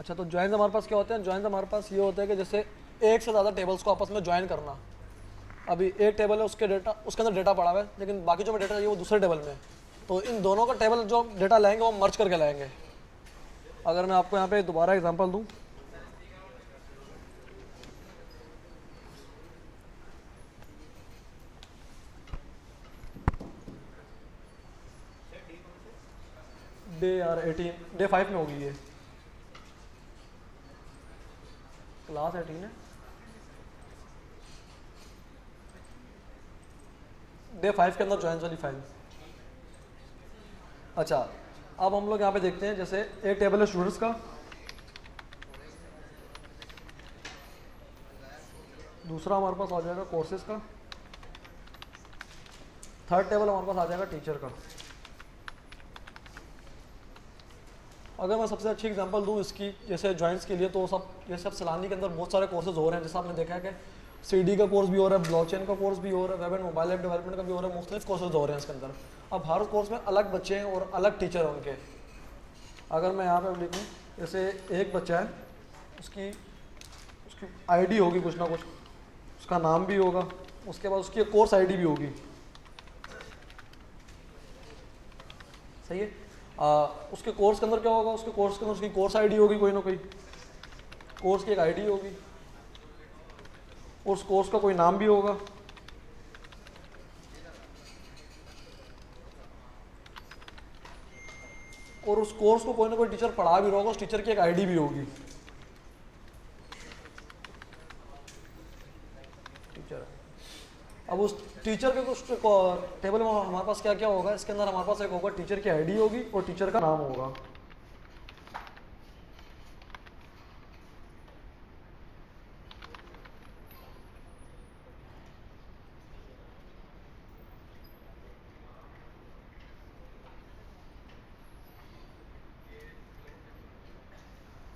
अच्छा, तो ज्वाइन हमारे पास क्या होते हैं? ज्वाइन हमारे पास ये होता है कि जैसे एक से ज़्यादा टेबल्स को आपस में ज्वाइन करना। अभी एक टेबल है, उसके डेटा, उसके अंदर डेटा पड़ा हुआ है, लेकिन बाकी जो मैं डेटा चाहिए वो दूसरे टेबल में है। तो इन दोनों का टेबल जो डेटा लाएंगे वो मर्ज करके लाएंगे। अगर मैं आपको यहाँ पे दोबारा एग्जांपल दूँ, डे यार 18, डे 5 में होगी ये, क्लास 18 है, डे 5 के अंदर ज्वाइन वाली फाइल। अच्छा, अब हम लोग यहाँ पे देखते हैं, जैसे एक टेबल है स्टूडेंट्स का, दूसरा हमारे पास आ जाएगा कोर्सेज का, थर्ड टेबल हमारे पास आ जाएगा टीचर का। अगर मैं सबसे अच्छी एग्जांपल दूँ इसकी, जैसे जॉइंट्स के लिए, तो सब जैसे अब सलानी के अंदर बहुत सारे कोर्सेज हो रहे हैं। जैसे आपने देखा है कि सीडी का कोर्स भी हो रहा है, ब्लॉकचेन का कोर्स भी हो रहा है, web and mobile app development का भी हो रहा है, मुख्तलिफ कोर्सेज हो रहे हैं इसके अंदर। अब हर कोर्स में अलग बच्चे हैं और अलग टीचर हैं उनके। अगर मैं यहाँ पर लिखूँ, जैसे एक बच्चा है, उसकी उसकी आईडी होगी कुछ ना कुछ, उसका नाम भी होगा, उसके बाद उसकी कोर्स आईडी भी होगी, सही है। उसके कोर्स के अंदर क्या होगा? उसके कोर्स के अंदर उसकी कोर्स आईडी होगी, कोई ना कोई कोर्स की एक आईडी होगी, उस कोर्स का कोई नाम भी होगा, और उस कोर्स को कोई ना कोई टीचर पढ़ा भी रहा होगा, उस टीचर की एक आईडी भी होगी। टीचर, अब उस टीचर के कुछ टेबल में हमारे पास क्या क्या होगा? इसके अंदर हमारे पास एक होगा टीचर की आईडी होगी और टीचर का नाम होगा।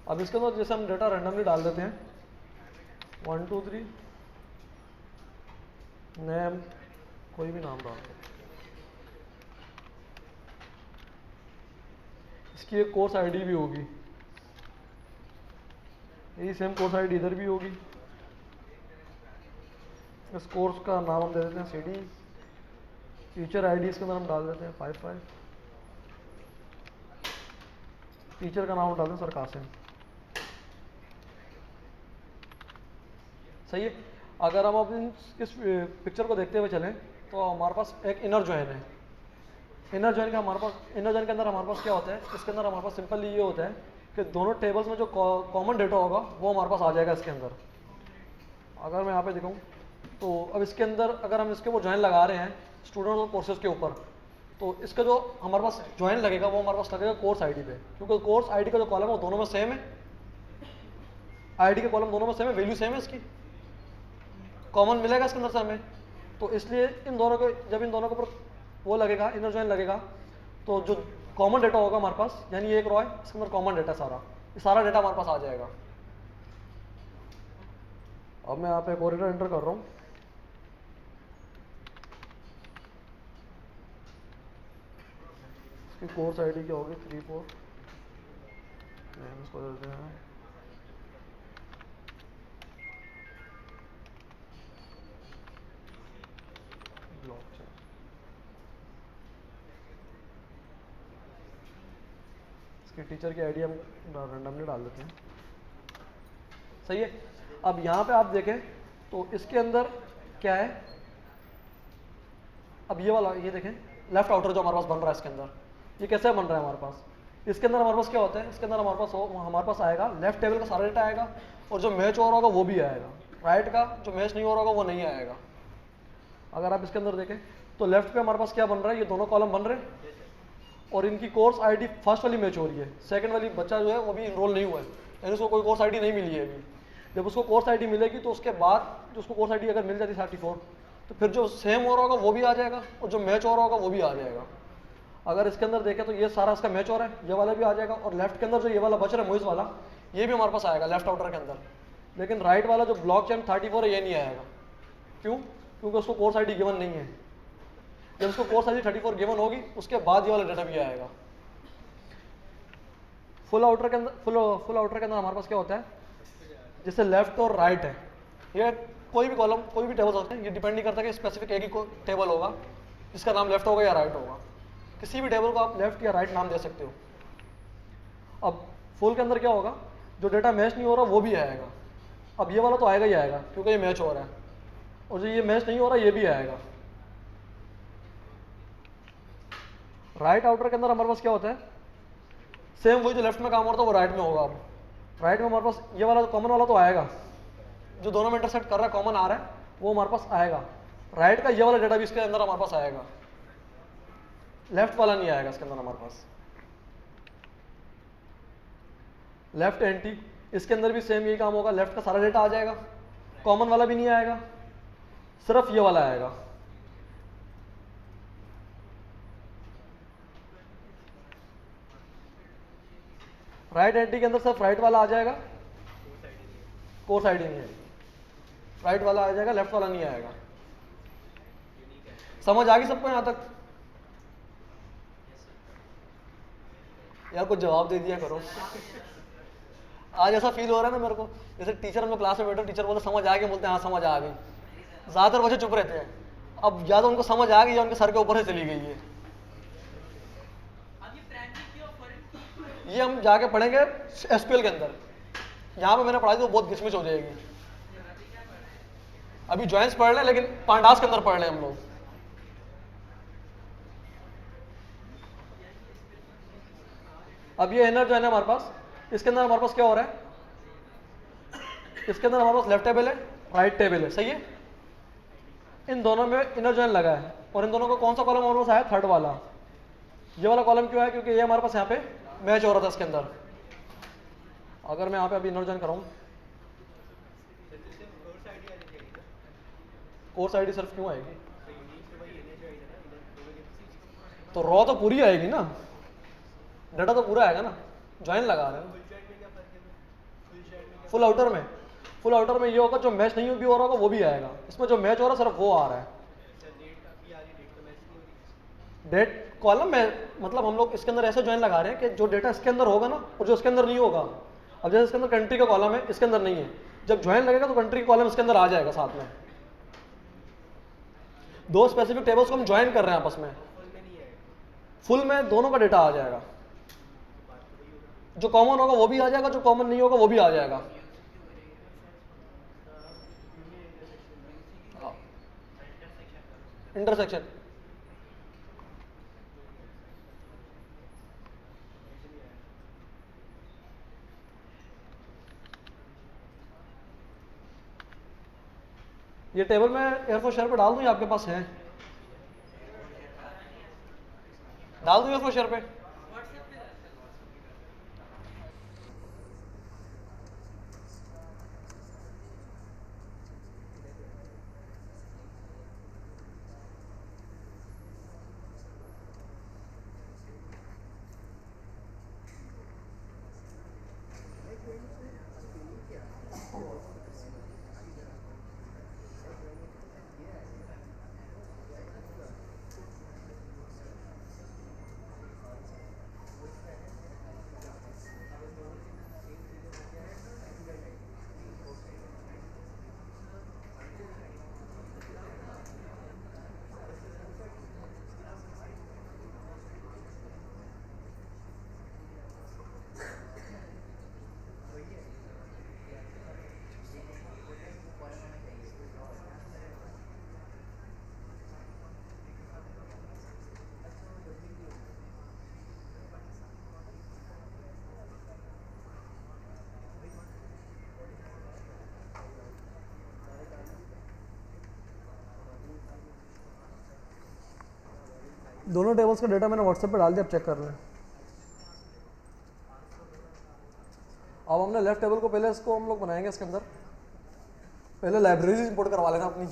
अब इसके अंदर जैसे हम डेटा रैंडमली डाल देते हैं, 1 2 3 नेम, कोई भी नाम डाल दो। इसकी एक कोर्स आईडी भी होगी, यही सेम कोर्स आईडी इधर भी होगी। इस कोर्स का नाम हम दे देते हैं सीडी। टीचर आईडी इसके अंदर हम डाल देते हैं 55। टीचर का नाम हम डाल दें सर कासिम, सही है। अगर हम अब इस पिक्चर को देखते हुए चलें, तो हमारे पास एक इनर जॉइन है। इनर जॉइन का हमारे पास, इनर जॉइन के अंदर हमारे पास क्या होता है? इसके अंदर हमारे पास सिंपली ये होता है कि दोनों टेबल्स में जो कॉमन डेटा होगा वो हमारे पास आ जाएगा इसके अंदर। अगर मैं यहाँ पे दिखाऊँ, तो अब इसके अंदर अगर हम इसके वो जॉइन लगा रहे हैं स्टूडेंट और कोर्सेज के ऊपर, तो इसका जो हमारे पास जॉइन लगेगा वो हमारे पास लगेगा कोर्स आईडी पे, क्योंकि कोर्स आईडी का जो कॉलम है वो दोनों में सेम है, आईडी के कॉलम दोनों में सेम है, वैल्यू सेम है, इसकी कॉमन मिलेगा इसके अंदर से हमें। तो इसलिए इन दोनों को, जब इन दोनों के ऊपर वो लगेगा, इनर जॉइन लगेगा, तो जो कॉमन डेटा होगा हमारे पास, यानी ये एक रो है, इसके अंदर कॉमन डेटा सारा, ये सारा डेटा हमारे पास आ जाएगा। अब मैं यहाँ पे एक और डेटा एंटर कर रहा हूँ। इसकी कोर्स आईडी क्या होगी? 3 4, इसको देते हैं ब्लॉकचेन। इसके टीचर की आईडी हम रैंडमली डाल देते हैं, सही है। अब यहाँ पे आप देखें तो इसके अंदर क्या है? अब ये वाला, ये देखें, लेफ्ट आउटर जो हमारे पास बन रहा है इसके अंदर, ये कैसे बन रहा है हमारे पास? इसके अंदर हमारे पास क्या होता है? इसके अंदर हमारे पास आएगा लेफ्ट टेबल का सारा डेटा आएगा, और जो मैच हो रहा होगा वो भी आएगा, राइट का जो मैच नहीं हो रहा होगा वो नहीं आएगा। अगर आप इसके अंदर देखें तो लेफ्ट पे हमारे पास क्या बन रहा है? ये दोनों कॉलम बन रहे हैं, और इनकी कोर्स आईडी फर्स्ट वाली मैच हो रही है, सेकंड वाली बच्चा जो है वो भी इनरोल नहीं हुआ है, यानी उसको कोई कोर्स आईडी नहीं मिली है अभी। जब उसको कोर्स आईडी मिलेगी तो उसके बाद जो उसको कोर्स आईडी अगर मिल जाती 34, तो फिर जो सेम हो रहा होगा वो भी आ जाएगा, और जो मैच हो रहा होगा वो भी आ जाएगा। अगर इसके अंदर देखें तो ये सारा इसका मैच हो रहा है, ये वाला भी आ जाएगा, और लेफ्ट के अंदर जो ये वाला बच रहा है मोइज वाला, ये भी हमारे पास आएगा लेफ्ट आउटर के अंदर। लेकिन राइट वाला जो ब्लॉकचेन 34 है ये नहीं आएगा। क्यों? क्योंकि उसको कोर्स आईडी गिवन नहीं है। जब उसको कोर्स आईडी 34 गिवन होगी उसके बाद ये वाला डेटा भी आएगा। फुल आउटर के अंदर हमारे पास क्या होता है, जैसे लेफ्ट और राइट है, ये कोई भी कॉलम कोई भी टेबल हो सकते हैं, ये डिपेंड नहीं करता कि स्पेसिफिक एक ही टेबल होगा इसका नाम लेफ्ट होगा या राइट होगा, किसी भी टेबल को आप लेफ्ट या राइट नाम दे सकते हो। अब फुल के अंदर क्या होगा, जो डेटा मैच नहीं हो रहा वो भी आएगा। अब ये वाला तो आएगा ही आएगा क्योंकि ये मैच हो रहा है, और जो ये मैच नहीं हो रहा ये भी आएगा। राइट आउटर के अंदर हमारे पास क्या होता है, सेम वही जो लेफ्ट में काम हो रहा था वो राइट में होगा। अब राइट में हमारे पास ये वाला कॉमन वाला तो आएगा, जो दोनों में इंटरसेक्ट कर रहा है कॉमन आ रहा है वो हमारे पास आएगा। राइट का ये वाला डेटा भी इसके अंदर हमारे पास आएगा, लेफ्ट वाला नहीं आएगा इसके अंदर हमारे पास। लेफ्ट एंटी, इसके अंदर भी सेम यही काम होगा, लेफ्ट का सारा डेटा आ जाएगा, कॉमन वाला भी नहीं आएगा, सिर्फ ये वाला आएगा। राइट एंटी के अंदर सिर्फ राइट वाला आ जाएगा, कोर्स आईडी नहीं आएगी, राइट वाला आ जाएगा, लेफ्ट वाला नहीं आएगा। समझ आ गई सबको यहां तक? यार कुछ जवाब दे दिया करो। आज ऐसा फील हो रहा है ना मेरे को, जैसे टीचर हम लोग क्लास में बैठे, टीचर बोलते समझ आ गई, बोलते हैं हाँ समझ आ गई। ज्यादातर बच्चे चुप रहते हैं, अब या तो उनको समझ आ गई या उनके सर के ऊपर से चली गई है। ये हम जाके पढ़ेंगे एसक्यूएल के अंदर, यहाँ पे मैंने पढ़ाई तो बहुत घिचमिच हो जाएगी। अभी ज्वाइंस पढ़ रहे हैं लेकिन पांडास के अंदर पढ़ रहे हैं हम लोग। अब ये इनर ज्वाइन है हमारे पास, इसके अंदर हमारे पास क्या हो रहा है, इसके अंदर हमारे पास लेफ्ट टेबल है, राइट टेबल है, सही है। इन दोनों में इनर ज्वाइन लगा है, और इन दोनों का कौन सा कॉलम हमारे पास आया, थर्ड वाला। ये वाला कॉलम क्यों है, क्योंकि ये हमारे पास यहाँ पे मैच हो रहा था इसके अंदर। अगर मैं यहाँ पे अभी इनर ज्वाइन कराऊँ, कोर्स आईडी सिर्फ क्यों आएगी, तो रॉ तो पूरी आएगी ना, डाटा तो पूरा आएगा ना, ज्वाइन लगा रहे हैं। फुल आउटर में ये होगा, जो मैच नहीं भी हो रहा होगा वो भी आएगा, इसमें जो मैच हो रहा है सिर्फ वो आ रहा है। डेट कॉलम में मतलब हम लोग इसके अंदर ऐसे ज्वाइन लगा रहे हैं कि जो डेटा इसके अंदर होगा ना और जो इसके अंदर नहीं होगा। अब जैसे इसके अंदर कंट्री का कॉलम है, इसके अंदर नहीं है, जब ज्वाइन लगेगा तो कंट्री का कॉलम इसके अंदर आ जाएगा साथ में। दो स्पेसिफिक टेबल्स को हम ज्वाइन कर रहे हैं आपस में, फुल में दोनों का डेटा आ जाएगा, जो कॉमन होगा वो भी आ जाएगा, जो कॉमन नहीं होगा वो भी आ जाएगा। इंटरसेक्शन, ये टेबल मैं एयरफोर्स शेयर पे डाल दूं या आपके पास है, डाल दूं एयरफोर्स शेयर पे? दोनों टेबल्स का डेटा मैंने व्हाट्सएप पे डाल दिया, अब चेक कर लें। अब हमने लेफ्ट टेबल को पहले इसको हम लोग बनाएंगे, इसके अंदर पहले लाइब्रेरी इंपोर्ट करवा लेना अपनी।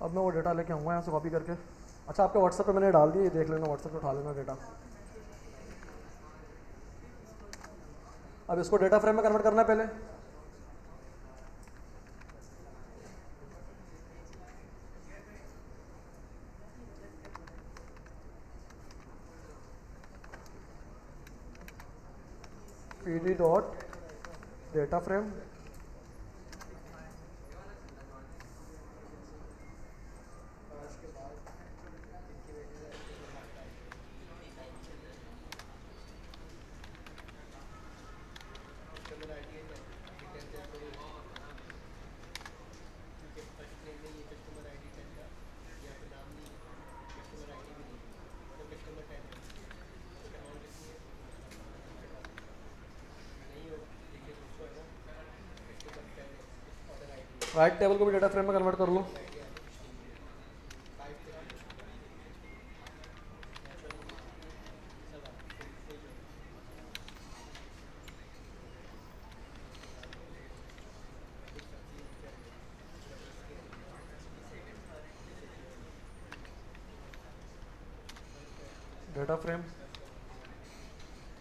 अब मैं वो डेटा लेके आऊँगा यहाँ से कॉपी करके। अच्छा, आपके व्हाट्सएप पे मैंने डाल दी, ये देख लेना, व्हाट्सएप पे उठा लेना डेटा। अब इसको डेटा फ्रेम में कन्वर्ट करना है पहले। pd dot data frame, right table को भी डेटा फ्रेम में कन्वर्ट कर लो। डेटा फ्रेम,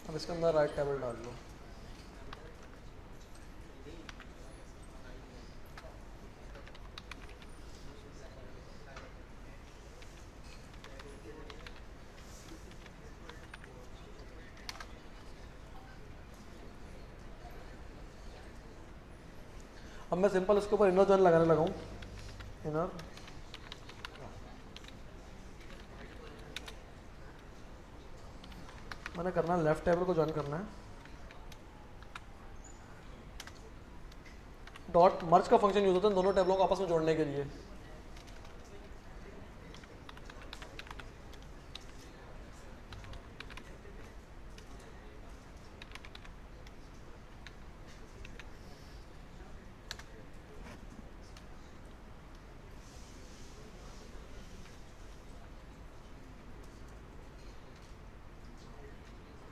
अब इसके अंदर राइट टेबल डाल लो। अब मैं सिंपल इसके ऊपर इनर जॉइन लगाने लगा हूँ। इनर मैंने करना है, लेफ्ट टेबल को ज्वाइन करना है। डॉट मर्ज का फंक्शन यूज होता है दोनों टेबलों को आपस में जोड़ने के लिए।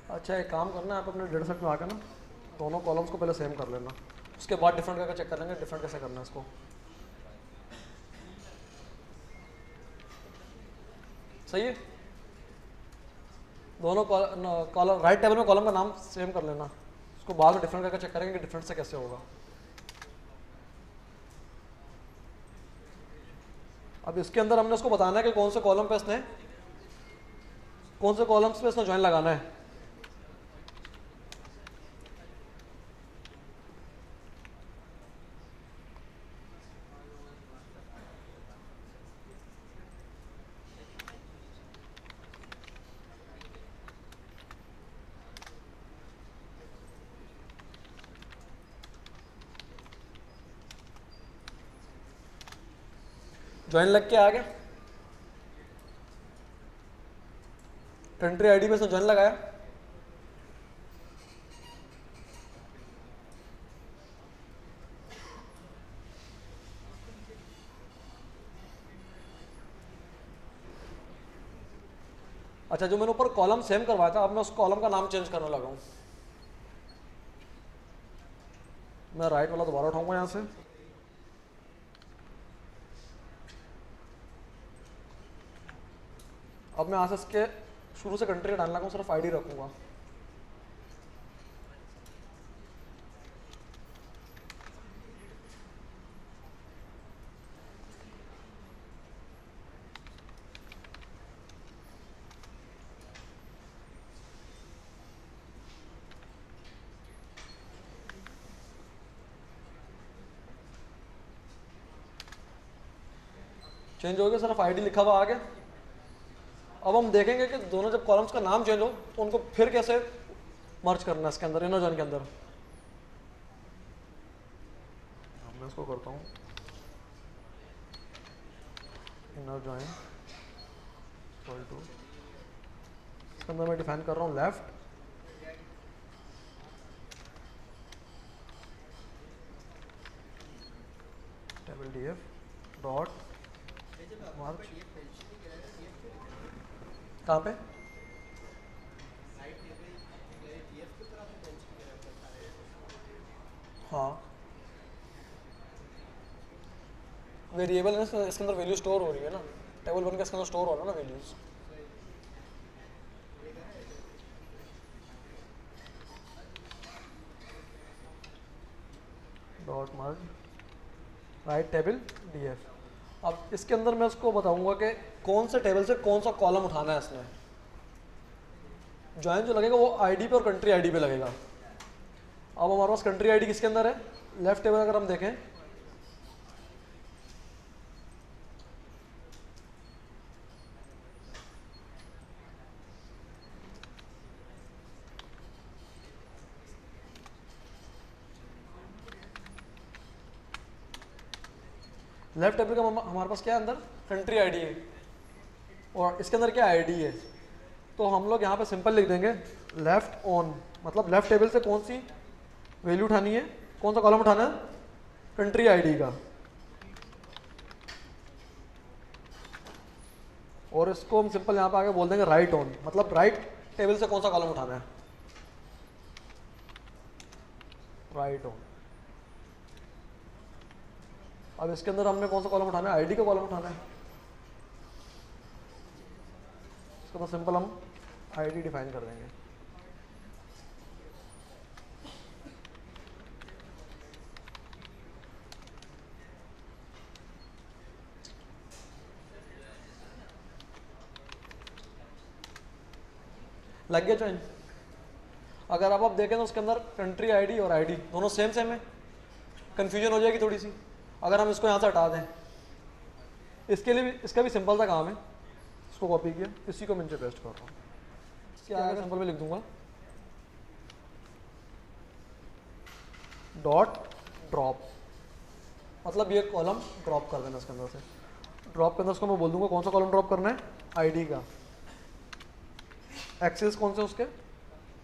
अच्छा, एक काम करना है, आप अपने डेटा सेट में आकर ना दोनों कॉलम्स को पहले सेम कर लेना, उसके बाद डिफरेंट करके चेक कर लेंगे डिफरेंट कैसे करना है इसको। सही है, दोनों कॉलम राइट टेबल में कॉलम का नाम सेम कर लेना, उसको बाद में डिफरेंट करके चेक करेंगे कि डिफरेंट से कैसे होगा। अब इसके अंदर हमने उसको बताना है कि कौन से कॉलम पे इसने, कौन से कॉलम्स पे इसने ज्वाइन लगाना है। ज्वाइन लग के आ गया, कंट्री आईडी में इसने ज्वाइन लगाया। अच्छा, जो मैंने ऊपर कॉलम सेम करवाया था, अब मैं उस कॉलम का नाम चेंज करने लगा हूँ। मैं राइट वाला दोबारा उठाऊंगा यहाँ से। अब मैं यहाँ से इसके शुरू से कंट्री डालने लगा हूँ, सिर्फ आईडी रखूंगा। चेंज हो गया, सिर्फ आईडी लिखा हुआ आ गया। अब हम देखेंगे कि दोनों जब कॉलम्स का नाम चेंज हो तो उनको फिर कैसे मर्ज करना है इसके अंदर, इनर जॉइन के अंदर। मैं इसको करता हूँ इनर जॉइन इक्वल टू, इसके अंदर मैं डिफाइन कर रहा हूँ लेफ्ट टेबल df डॉट मार्च। कहाँ पे? हाँ, वेरिएबल है ना, इसके अंदर वैल्यू स्टोर हो रही है ना, टेबल 1 के इसके अंदर स्टोर हो रहा है ना वैल्यूज। डॉट मर्ज राइट टेबल डीएफ। अब इसके अंदर मैं उसको बताऊंगा कि कौन से टेबल से कौन सा कॉलम उठाना है इसने। ज्वाइन जो लगेगा वो आईडी पे और कंट्री आईडी पे लगेगा। अब हमारे पास कंट्री आईडी किसके अंदर है, लेफ्ट टेबल अगर हम देखें, लेफ्ट टेबल का हमारे पास क्या है अंदर, कंट्री आईडी है, और इसके अंदर क्या आईडी है। तो हम लोग यहाँ पे सिंपल लिख देंगे लेफ्ट ऑन, मतलब लेफ्ट टेबल से कौन सी वैल्यू उठानी है, कौन सा कॉलम उठाना है, कंट्री आईडी का। और इसको हम सिंपल यहाँ पे आगे बोल देंगे राइट ऑन, मतलब राइट टेबल से कौन सा कॉलम उठाना है, राइट ऑन। अब इसके अंदर हमने कौन सा कॉलम उठाना है, आईडी का कॉलम उठाना है। इसको तो सिंपल हम आईडी डिफाइन कर देंगे। लग गया चेंज। अगर आप देखें तो उसके अंदर कंट्री आईडी और आईडी दोनों सेम सेम है, कंफ्यूजन हो जाएगी थोड़ी सी। अगर हम इसको यहाँ से हटा दें, इसके लिए भी, इसका भी सिंपल सा काम है। इसको कॉपी किया, इसी को मैं नीचे पेस्ट कर रहा हूँ। इसके आगे सिंपल में लिख दूंगा डॉट ड्रॉप, मतलब ये कॉलम ड्रॉप कर देना इसके अंदर से। ड्रॉप के अंदर इसको मैं बोल दूंगा कौन सा कॉलम ड्रॉप करना है, आईडी का। एक्सेस कौन से उसके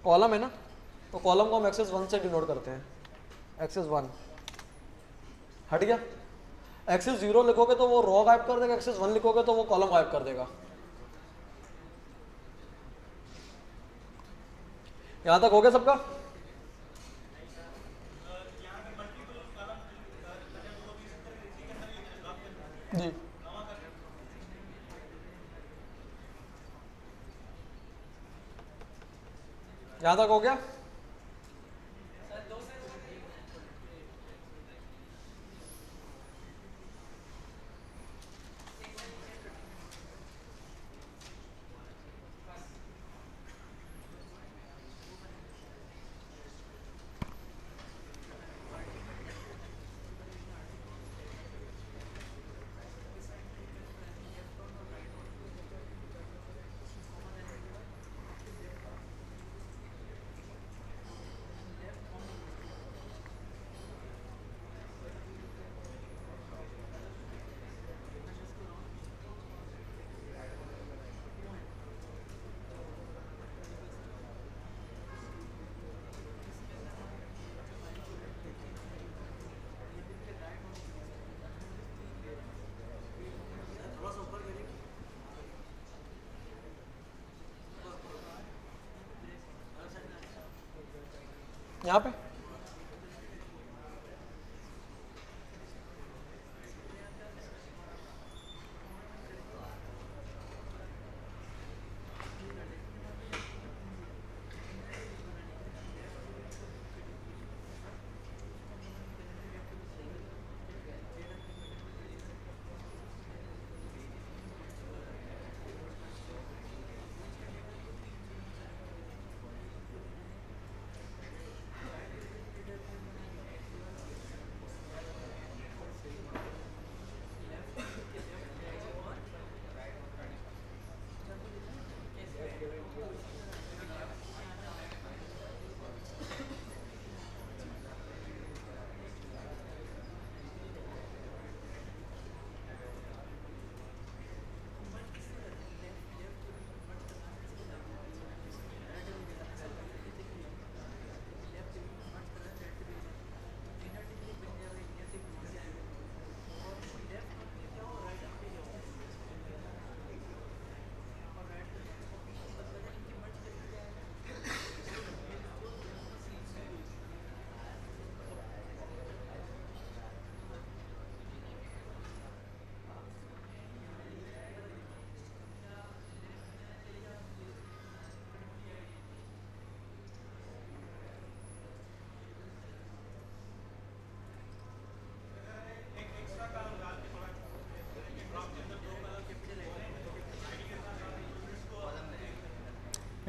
कॉलम है ना, तो कॉलम को हम एक्सेस 1 से डिनोट करते हैं, एक्सेस 1 हट गया। एक्सेस 0 लिखोगे तो वो रो गायब कर देगा, एक्सेस 1 लिखोगे तो वो कॉलम गायब कर देगा। यहां तक हो गया सबका। जी यहां तक हो गया। यहाँ पे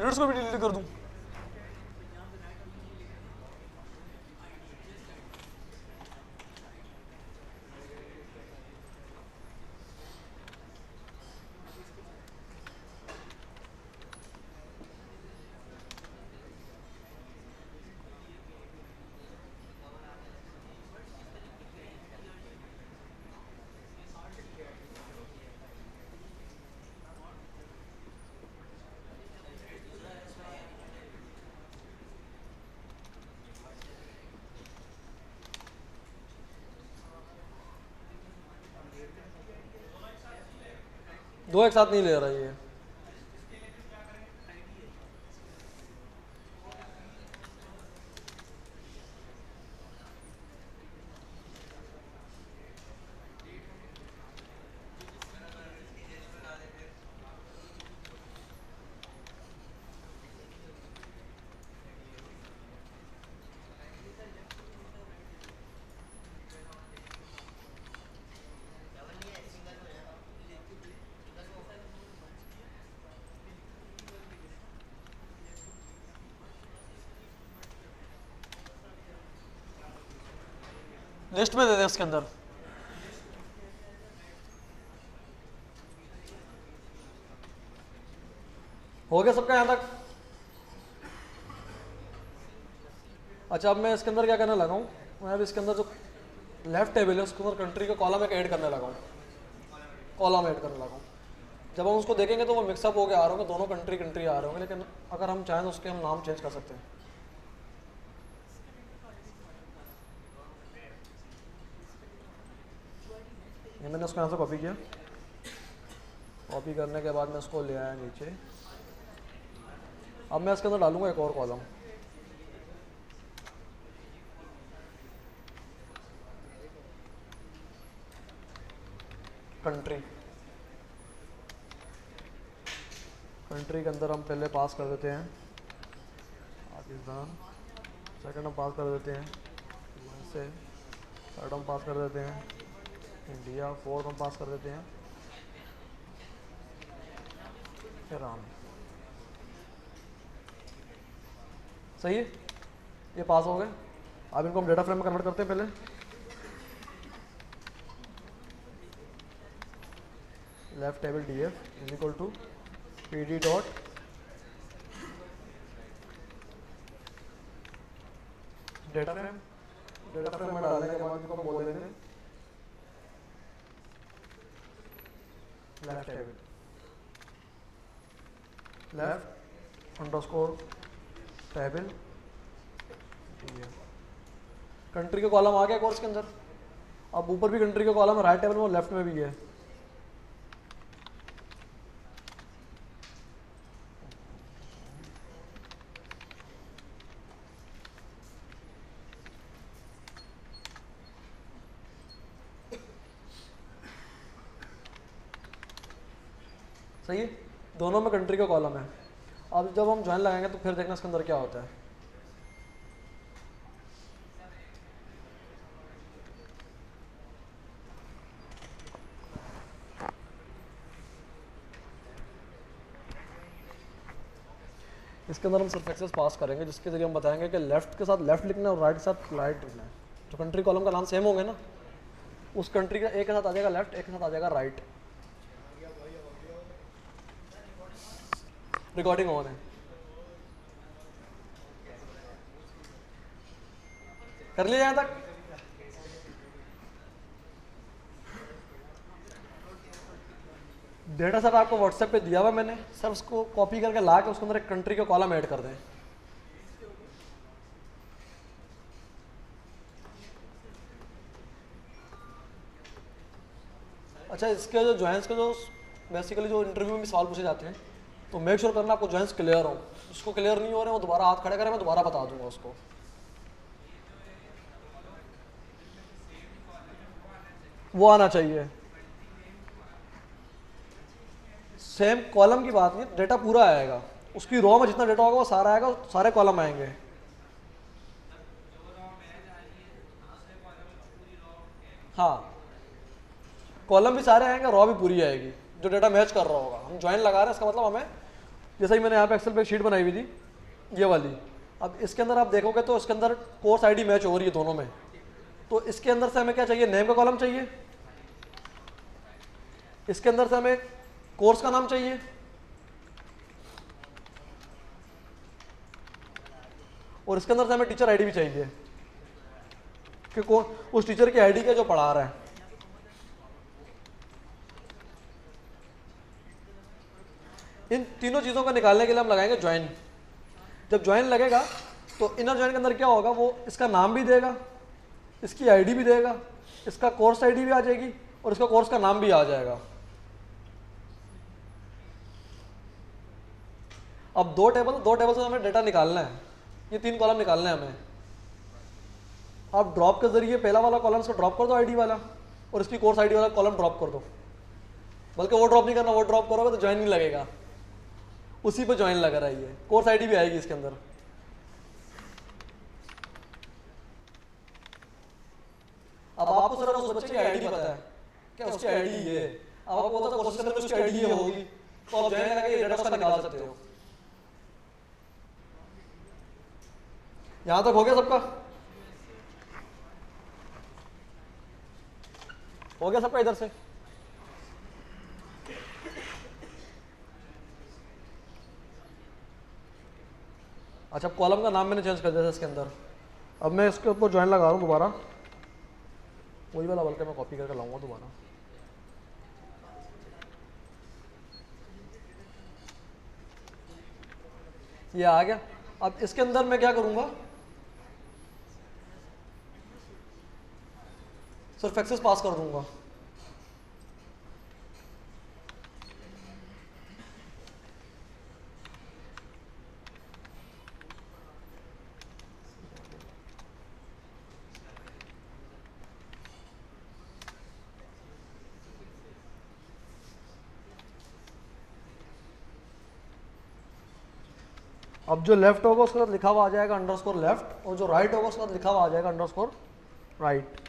यूनिट्स को भी डिलीट कर दूं। दो एक साथ नहीं ले रहा ये। लिस्ट में दे दे इसके अंदर। हो गया सबका यहां तक? अच्छा अब मैं इसके अंदर क्या करने लगा हूँ, मैं अब इसके अंदर जो लेफ्ट टेबल है उसके अंदर कंट्री का कॉलम एक ऐड करने लगा हूँ, कॉलम ऐड करने लगा हूँ। जब हम उसको देखेंगे तो वो मिक्सअप हो के आ रहे होंगे, दोनों कंट्री कंट्री आ रहे होंगे, लेकिन अगर हम चाहें तो उसके हम नाम चेंज कर सकते हैं। ये मैंने उसको यहाँ से कॉपी किया, कॉपी करने के बाद मैं उसको ले आया नीचे। अब मैं इसके अंदर डालूंगा एक और कॉलम, कंट्री। कंट्री के अंदर हम पहले पास कर देते हैं पाकिस्तान, सेकंड हम पास कर देते हैं से, थर्ड हम पास कर देते हैं इंडिया, फोर्थ हम पास कर देते हैं ईरान। सही है, ये पास हो गए। अब इनको हम डेटा फ्रेम में कन्वर्ट करते हैं। पहले left table df is equal to pd dot data frame. Data frame में डालने के बाद इनको हम बोल देते हैं left table, left underscore table. Country का कॉलम आ गया कोर्स के अंदर। अब ऊपर भी कंट्री का कॉलम है, राइट टेबल में और लेफ्ट में भी है। सही है, दोनों में कंट्री का कॉलम है। अब जब हम ज्वाइन लगाएंगे तो फिर देखना इसके अंदर क्या होता है। इसके अंदर हम सिर्फ एक्सेस पास करेंगे, जिसके जरिए हम बताएंगे कि लेफ्ट के साथ लेफ्ट लिखना है और राइट के साथ राइट लिखना है। जो कंट्री कॉलम का नाम सेम होंगे ना, उस कंट्री का एक के साथ आ जाएगा लेफ्ट, एक के साथ आ जाएगा राइट। रिकॉर्डिंग ऑन है, कर लिया यहाँ तक? डेटा सर आपको व्हाट्सएप पे दिया हुआ मैंने, सर उसको कॉपी करके ला के उसके अंदर एक कंट्री का कॉलम ऐड कर दें। अच्छा, इसके जो ज्वाइंस के जो बेसिकली जो इंटरव्यू में सवाल पूछे जाते हैं, तो मेक श्योर करना आपको ज्वाइंस क्लियर हो। उसको क्लियर नहीं हो रहे हैं वो दोबारा हाथ खड़े करें, मैं दोबारा बता दूंगा उसको। वो आना चाहिए। सेम कॉलम की बात नहीं, डेटा पूरा आएगा, उसकी रो में जितना डेटा होगा वो सारा आएगा, सारे कॉलम आएंगे। हाँ, कॉलम भी सारे आएंगे, रो भी पूरी आएगी, जो डेटा मैच कर रहा होगा। हम ज्वाइन लगा रहे हैं, इसका मतलब हमें जैसे ही मैंने यहाँ पे एक्सेल पे शीट बनाई हुई थी, ये वाली। अब इसके अंदर आप देखोगे तो इसके अंदर कोर्स आईडी मैच हो रही है दोनों में। तो इसके अंदर से हमें क्या चाहिए, नेम का कॉलम चाहिए, इसके अंदर से हमें कोर्स का नाम चाहिए, और इसके अंदर से हमें टीचर आईडी भी चाहिए कि कौन उस टीचर की आईडी क्या जो पढ़ा रहा है। इन तीनों चीज़ों को निकालने के लिए हम लगाएंगे ज्वाइन। जब ज्वाइन लगेगा तो इनर ज्वाइन के अंदर क्या होगा, वो इसका नाम भी देगा, इसकी आईडी भी देगा, इसका कोर्स आईडी भी आ जाएगी और इसका कोर्स का नाम भी आ जाएगा। अब दो टेबल से हमें डेटा निकालना है, ये 3 कॉलम निकालना है हमें। आप ड्रॉप के जरिए पहला वाला कॉलम से ड्रॉप कर दो आईडी वाला, और इसकी कोर्स आईडी वाला कॉलम ड्रॉप कर दो। बल्कि वो ड्रॉप नहीं करना, वो ड्रॉप करोगे तो ज्वाइन नहीं लगेगा, उसी पे ज्वाइन लगा रहा है। ये कोर्स आईडी भी आएगी इसके अंदर। अब आपको सिर्फ उस बच्चे की आईडी पता है, क्या उसकी आईडी ये है। अब आपको पता है कोर्स के अंदर उसकी आईडी ये होगी, तो आप ज्वाइन लगा के डेटा उसका निकाल सकते हो। यहां तक हो गया सबका? हो गया सबका इधर से? अच्छा, कॉलम का नाम मैंने चेंज कर दिया था इसके अंदर। अब मैं इसके ऊपर ज्वाइन लगा रहा हूँ दोबारा, वही वाला, बल्कि मैं कॉपी करके लाऊंगा दोबारा। ये आ गया। अब इसके अंदर मैं क्या करूंगा, सिर्फ एक्सेस पास कर दूंगा। अब जो लेफ्ट होगा उसके साथ लिखा हुआ आ जाएगा अंडरस्कोर लेफ्ट, और जो राइट होगा उसके साथ लिखा हुआ आ जाएगा अंडरस्कोर राइट।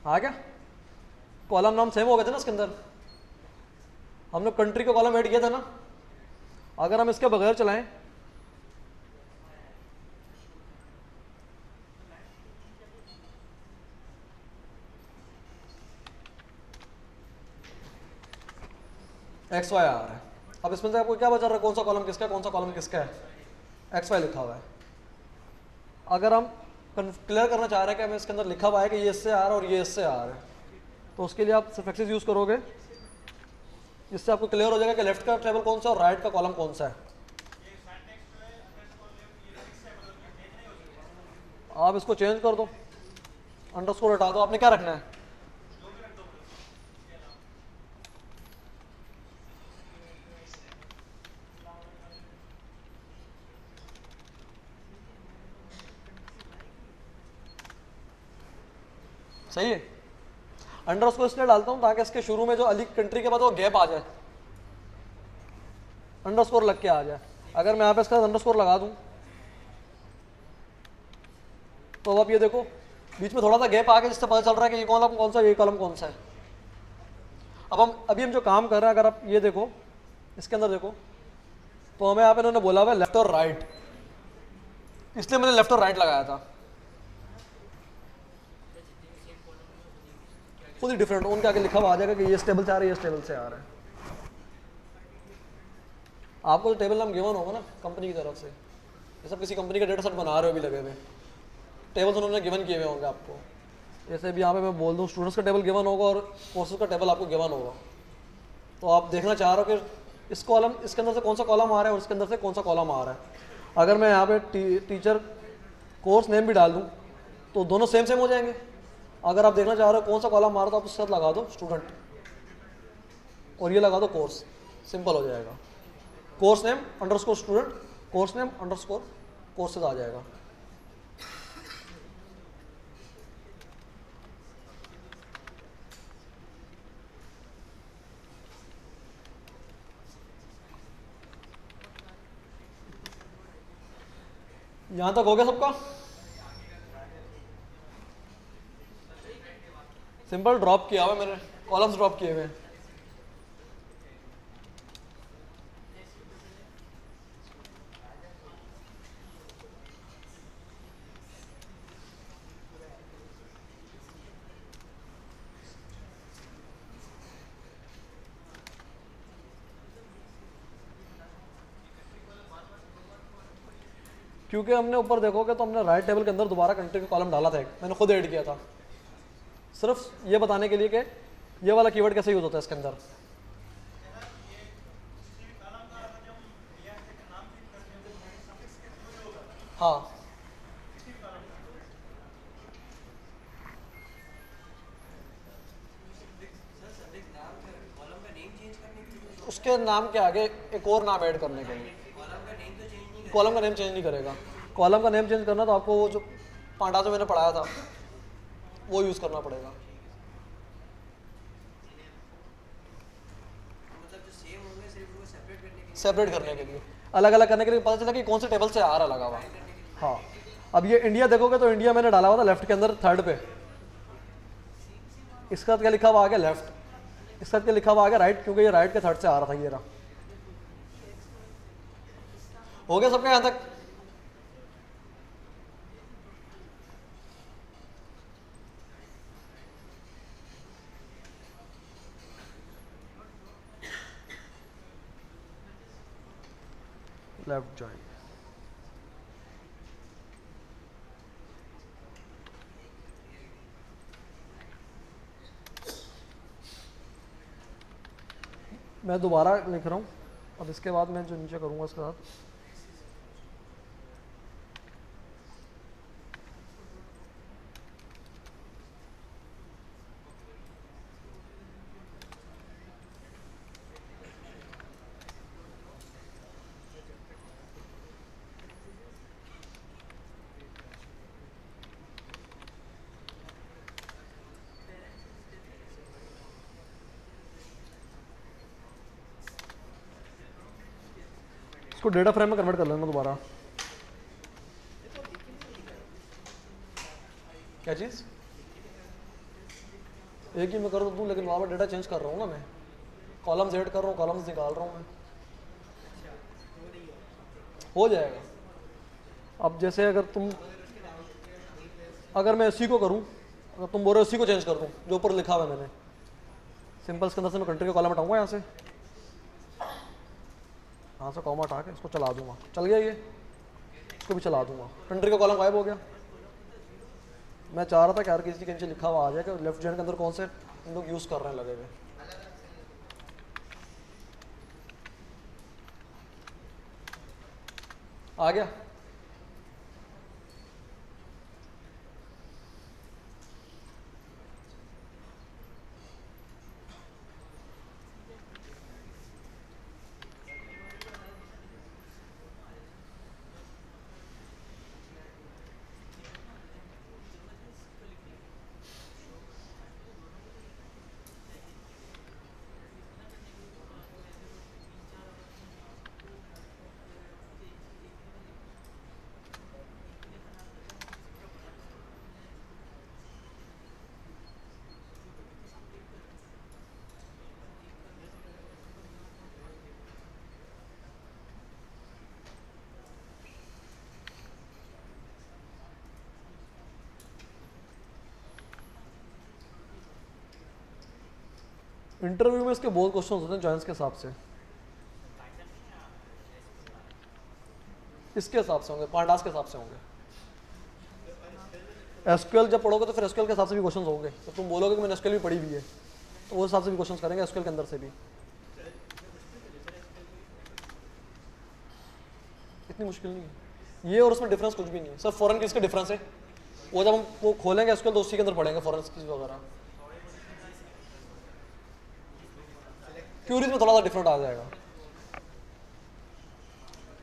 आ गया? कॉलम नाम सेम हो गए थे ना इसके अंदर, हमने कंट्री का कॉलम ऐड किया था ना। अगर हम इसके बगैर चलाएं, एक्स वाई आ रहा है। अब इसमें से आपको क्या बचा रहा है, कौन सा कॉलम किसका है, कौन सा कॉलम किसका है? एक्स वाई लिखा हुआ है। अगर हम क्लियर करना चाह रहे हैं कि हमें इसके अंदर लिखा हुआ है कि ये इससे आ रहा है और ये इससे आ रहा है, तो उसके लिए आप सिर्फ एक्सेस यूज करोगे, इससे आपको क्लियर हो जाएगा कि लेफ्ट का टेबल कौन सा और राइट का कॉलम कौन सा है। आप इसको चेंज कर दो, अंडरस्कोर हटा दो, आपने क्या रखना है? सही है। अंडरस्कोर इसलिए डालता हूं ताकि इसके शुरू में जो अली कंट्री के बाद वो गैप आ जाए, अंडरस्कोर लग के आ जाए। अगर मैं यहाँ पे इसका अंडरस्कोर लगा दूं तो अब आप ये देखो बीच में थोड़ा सा गैप आ गया, जिससे पता चल रहा है कि ये कॉलम कौन सा है, ये कॉलम कौन सा है। अब अभी हम जो काम कर रहे हैं, अगर आप ये देखो इसके अंदर देखो, तो हमें यहाँ पे इन्होंने बोला हुआ है लेफ्ट और राइट, इसलिए मैंने लेफ्ट और राइट लगाया था। खुद ही डिफरेंट, उनके आगे लिखा हुआ आ जाएगा कि ये इस टेबल से आ रहा है, ये इस टेबल से आ रहा है। आपको तो टेबल नाम गिवन होगा ना कंपनी की तरफ से, जैसे किसी कंपनी का डेटा सेट बना रहे हो भी लगे हुए, टेबल्स उन्होंने गिवन किए हुए होंगे आपको। जैसे भी यहाँ पे मैं बोल दूँ स्टूडेंट्स का टेबल गिवन होगा और कोर्सेज का टेबल आपको गिवन होगा, तो आप देखना चाह रहे हो कि इस कॉलम, इसके अंदर से कौन सा कॉलम आ रहा है और इसके अंदर से कौन सा कॉलम आ रहा है। अगर मैं यहाँ पे टीचर कोर्स नेम भी डाल दूँ तो दोनों सेम सेम हो जाएंगे। अगर आप देखना चाह रहे हो कौन सा कॉलम आ रहा है तो आप उसके साथ लगा दो स्टूडेंट, और ये लगा दो कोर्स, सिंपल हो जाएगा। Course name underscore student, course name underscore courses आ जाएगा। यहाँ तक हो गया सबका? सिंपल ड्रॉप किया हुआ मैंने, कॉलम्स ड्रॉप किए हुए हैं। क्योंकि हमने ऊपर देखोगे तो हमने राइट टेबल के अंदर दोबारा कंट्री का कॉलम डाला था, एक मैंने खुद ऐड किया था, सिर्फ ये बताने के लिए कि ये वाला कीवर्ड कैसे यूज होता है इसके अंदर। हाँ, उसके नाम के आगे एक और नाम ऐड करने के लिए। कॉलम का नेम चेंज नहीं करेगा। कॉलम का नेम चेंज करना तो आपको वो जो पांडा जो मैंने पढ़ाया था वो यूज करना पड़ेगा। सेपरेट करने के लिए, अलग अलग करने के लिए, पता चला कि कौन से टेबल से आ रहा लगा हुआ। हाँ, अब ये इंडिया देखोगे तो इंडिया मैंने डाला हुआ था लेफ्ट के अंदर, थर्ड पे। इसका क्या लिखा हुआ आ गया लेफ्ट, इसका क्या लिखा हुआ आ गया राइट, क्योंकि ये राइट के थर्ड से आ रहा था। ये रहा, हो गया सबका यहां तक? लेफ्ट जॉइन, मैं दोबारा लिख रहा हूँ। अब इसके बाद मैं जो नीचे करूँगा इसके साथ, इसको डेटा फ्रेम में कन्वर्ट कर लेना दोबारा। क्या चीज़? एक ही मैं कर दूँ, लेकिन वहाँ पर डेटा चेंज कर रहा हूँ ना मैं, कॉलम्स ऐड कर रहा हूँ, कॉलम्स निकाल रहा हूँ मैं, हो जाएगा। अब जैसे अगर मैं इसी को करूँ, अगर तुम बोल रहे हो इसी को चेंज कर दूँ जो ऊपर लिखा हुआ है मैंने, सिंपल इसके अंदर से मैं कंट्री का कॉलम हटाऊंगा, यहाँ से कॉमा हटा के इसको चला दूंगा, चल गया ये, इसको भी चला दूंगा, कंट्री का कॉलम गायब हो गया। मैं चाह रहा था कि यार किसी के नीचे लिखा हुआ आ जाए कि लेफ्ट जॉइन के अंदर कौन से हम लोग यूज़ कर रहे हैं लगे हुए। आ गया? इंटरव्यू में इसके बहुत क्वेश्चन होते हैं जॉइंस के हिसाब से, इसके हिसाब से होंगे, पांडास के हिसाब से होंगे। एसक्यूएल जब पढ़ोगे तो फिर एसक्यूएल के हिसाब से भी क्वेश्चन होंगे, तो तुम बोलोगे कि मैंने एसक्यूएल भी पढ़ी हुई है, तो वो हिसाब से भी क्वेश्चन करेंगे एसक्यूएल के अंदर से भी। इतनी मुश्किल नहीं है ये, और उसमें डिफरेंस कुछ भी नहीं है, सब फॉरेन कीज का डिफरेंस है। वो जब हम वो खोलेंगे एसक्यूएल तो उसी के अंदर पढ़ेंगे फॉरेन कीज वगैरह। क्यूरीज में थोड़ा सा डिफरेंट आ जाएगा।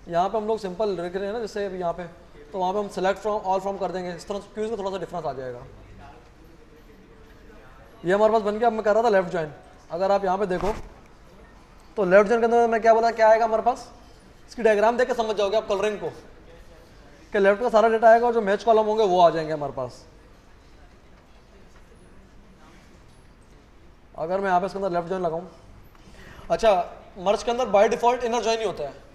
यहाँ पे हम लोग सिंपल लिख रहे हैं ना, जैसे यहाँ पे, तो वहाँ पे हम सेलेक्ट फ्रॉम ऑल फ्रॉम कर देंगे, इस तरह क्यूरीज में थोड़ा सा डिफरेंस आ जाएगा। ये हमारे पास बन गया। अब मैं कर रहा था लेफ्ट जॉइन, अगर आप यहाँ पे देखो तो लेफ्ट जॉइन के अंदर मैं क्या बोला, क्या आएगा हमारे पास, इसकी डायग्राम देख के समझ जाओगे आप कलरिंग को। कि लेफ्ट का सारा डेटा आएगा और जो मैच कॉलम होंगे वो आ जाएंगे हमारे पास। अगर मैं यहाँ पे इसके अंदर लेफ्ट जॉइन लगाऊं, अच्छा मर्ज के अंदर बाय डिफॉल्ट इनर जॉइन ही होता है।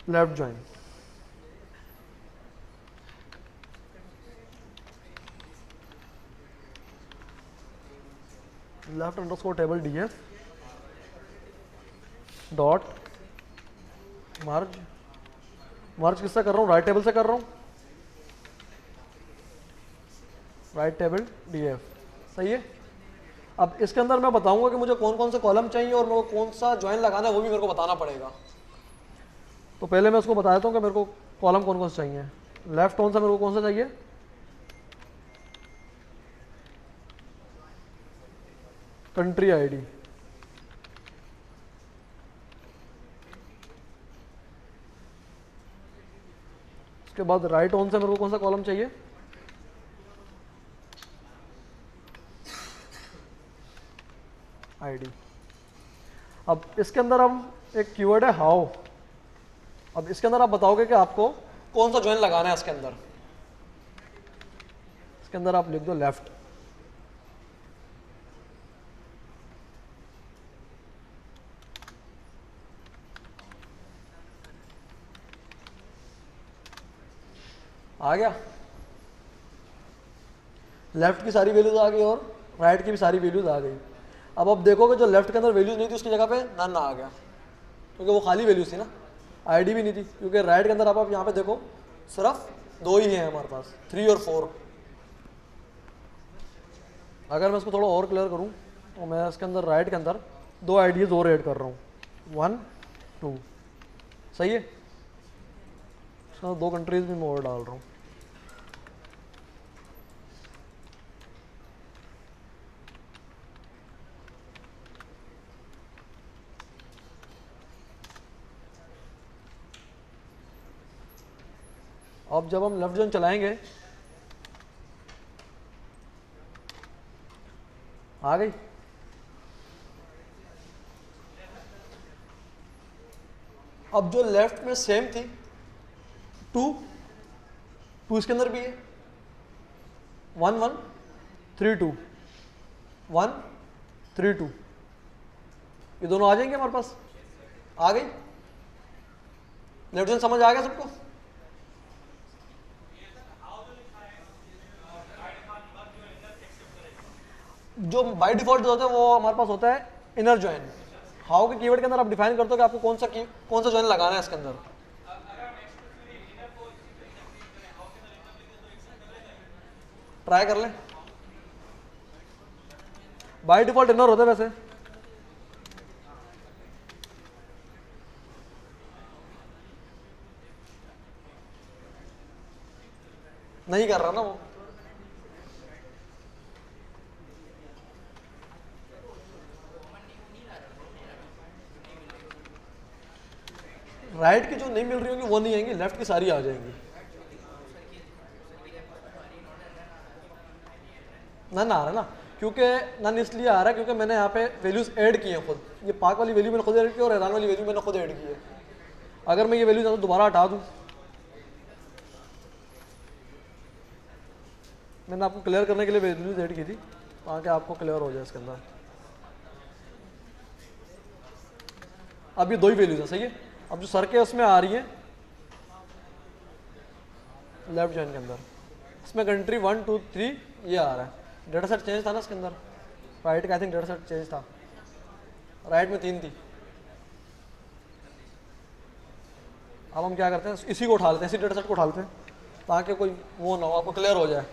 Left join, left underscore table DF dot merge, merge किससे कर रहा हूँ, राइट टेबल से कर रहा हूँ, राइट टेबल डीएफ, सही है। अब इसके अंदर मैं बताऊंगा कि मुझे कौन कौन से कॉलम चाहिए और मेरे को कौन सा ज्वाइन लगाना है वो भी मेरे को बताना पड़ेगा। तो पहले मैं उसको बता देता हूँ कि मेरे को कॉलम कौन कौन से चाहिए। लेफ्ट कौन सा मेरे को कौन सा चाहिए, कंट्री आईडी, उसके बाद राइट ऑन से मेरे को कौन सा कॉलम चाहिए, आईडी। अब इसके अंदर हम एक कीवर्ड है हाउ, अब इसके अंदर आप बताओगे कि आपको कौन सा ज्वाइन लगाना है। इसके अंदर आप लिख दो लेफ्ट, आ गया, लेफ्ट की सारी वैल्यूज आ गई और राइट की भी सारी वैल्यूज आ गई। अब देखोगे जो लेफ्ट के अंदर वैल्यूज नहीं थी उसकी जगह पे नन आ गया, क्योंकि वो खाली वैल्यूज थी ना, आईडी भी नहीं थी। क्योंकि राइट के अंदर आप यहाँ पे देखो सिर्फ 2 ही हैं हमारे पास, 3 और 4। अगर मैं इसको थोड़ा और क्लियर करूँ तो मैं इसके अंदर राइट के अंदर 2 आईडीज और ऐड कर रहा हूँ, 1 2, सही है। इसके अंदर 2 कंट्रीज भी मैं और डाल रहा हूँ। अब जब हम लेफ्ट जॉइन चलाएंगे, आ गई, अब जो लेफ्ट में सेम थी 2 इसके अंदर भी है, 1 1 3 2 1 3 2, ये दोनों आ जाएंगे हमारे पास। आ गई लेफ्ट जॉइन, समझ आ गया सबको। जो बाय डिफॉल्ट होता है वो हमारे पास होता है इनर जॉइन। हाउ के कीवर्ड के अंदर आप डिफाइन करते हो कि आपको कौन सा जॉइन लगाना है इसके अंदर। ट्राई कर ले, बाय डिफॉल्ट इनर होता है वैसे। नहीं कर रहा ना वो, राइट की जो नहीं मिल रही होंगी वो नहीं आएंगी, लेफ्ट की सारी आ जाएंगी। नन आ रहा है ना, क्योंकि नन इसलिए आ रहा है क्योंकि मैंने यहाँ पे वैल्यूज ऐड की हैं खुद। ये पाक वाली वैल्यू मैंने खुद ऐड की और हैरान वाली वैल्यू मैंने खुद ऐड की है। अगर मैं ये वैल्यू दोबारा हटा दूँ, मैंने आपको क्लियर करने के लिए वैल्यूज ऐड की थी ताकि आपको क्लियर हो जाए इसके अंदर। अब ये 2 ही वैल्यूज है, सही है। अब जो सर के उसमें आ रही है लेफ्ट जॉइन के अंदर, इसमें कंट्री 1 2 3 ये आ रहा है। डेटा सेट चेंज था ना इसके अंदर, राइट का I think data set change था, राइट में 3 थी। अब हम क्या करते हैं, इसी को उठा लेते हैं, इसी डेटा सेट को उठा लेते हैं ताकि कोई वो ना हो, आपको क्लियर हो जाए।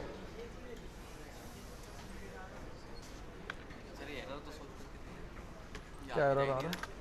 क्या एरर आ रहा है?